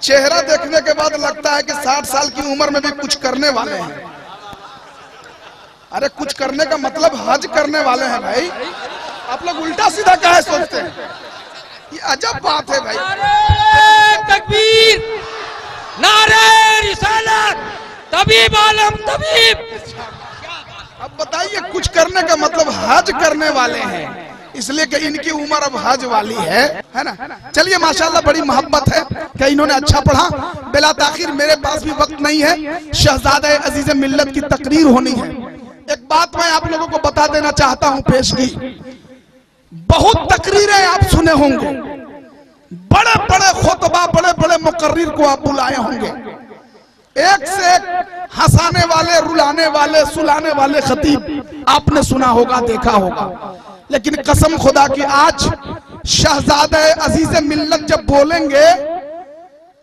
चेहरा देखने के बाद लगता है कि 60 साल की उम्र में भी कुछ करने वाले हैं। अरे कुछ करने का मतलब हज करने वाले हैं भाई। आप लोग उल्टा सीधा काहे सोचते हैं? ये अजब बात है भाई। नारे तकबीर, नारे रिसालत, तबीब आलम तबीब। अब बताइए, कुछ करने का मतलब हज करने वाले हैं, इसलिए कि इनकी उम्र अब हज वाली है ना। चलिए माशाल्लाह, बड़ी मोहब्बत है कि इन्होंने अच्छा पढ़ा। बिला ताखिर मेरे पास भी वक्त नहीं है, शहजादे अजीज मिल्लत की तकरीर होनी है। एक बात मैं आप लोगों को बता देना चाहता हूं, पेशगी। बहुत तकरीरें आप सुने होंगे, बड़े बड़े खुतबा, बड़े बड़े मुकर्रिर को आप बुलाए होंगे, एक से एक हंसाने वाले, रुलाने वाले, सुलाने वाले खतीब आपने सुना होगा, देखा होगा। लेकिन कसम खुदा की, आज शहजादे अजीज मिल्लत जब बोलेंगे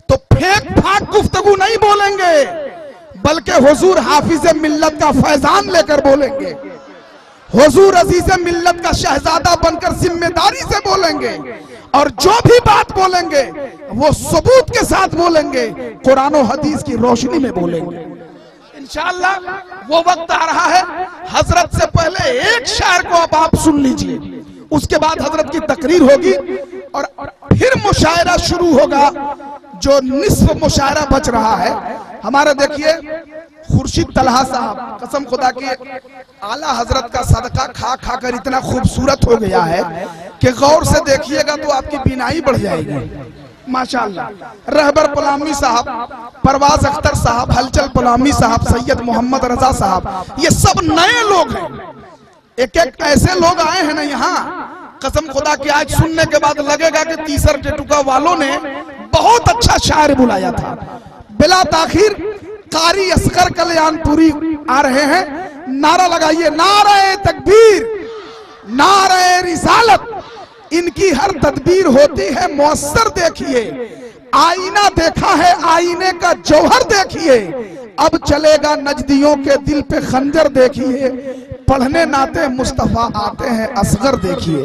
तो फेंक फाक गुफ्तगू नहीं बोलेंगे, बल्कि हुजूर हाफिज मिल्लत का फैजान लेकर बोलेंगे। हुजूर अजीज मिल्लत का शहजादा बनकर जिम्मेदारी से बोलेंगे, और जो भी बात बोलेंगे वो सबूत के साथ बोलेंगे, कुरान और हदीस की रोशनी में बोलेंगे। इंशाअल्लाह वो वक्त आ रहा है। हजरत से पहले एक शायर को अब आप सुन लीजिए, उसके बाद हजरत की तकरीर होगी और फिर मुशायरा शुरू होगा, जो निस्फ मुशायरा बच रहा है हमारे। देखिए खुर्शीद तलहा साहब, कसम खुदा की, आला हजरत का सदका खा खा कर इतना खूबसूरत हो गया है कि गौर से देखिएगा तो आपकी बीनाई बढ़ जाएगी माशाअल्लाह। रहबर पलामी साहब, परवाज अख्तर साहब, हलचल पलामी साहब, सैयद मोहम्मद रजा साहब, ये सब नए लोग हैं। एक एक ऐसे लोग आए हैं ना यहाँ, कसम खुदा की, आज सुनने के बाद लगेगा कि तीसर टेटुका वालों ने बहुत अच्छा शायर बुलाया था। बिला ताखिर कारी असगर कल्याणपुरी आ रहे हैं। नारा लगाइए, नारे तकबीर, नारे रिसालत। इनकी हर तदबीर होती है मुअस्सर। देखिए आईना देखा है, आईने का जौहर देखिए। अब चलेगा नजदियों के दिल पे खंजर देखिए, पढ़ने नाते मुस्तफा आते हैं असगर देखिए।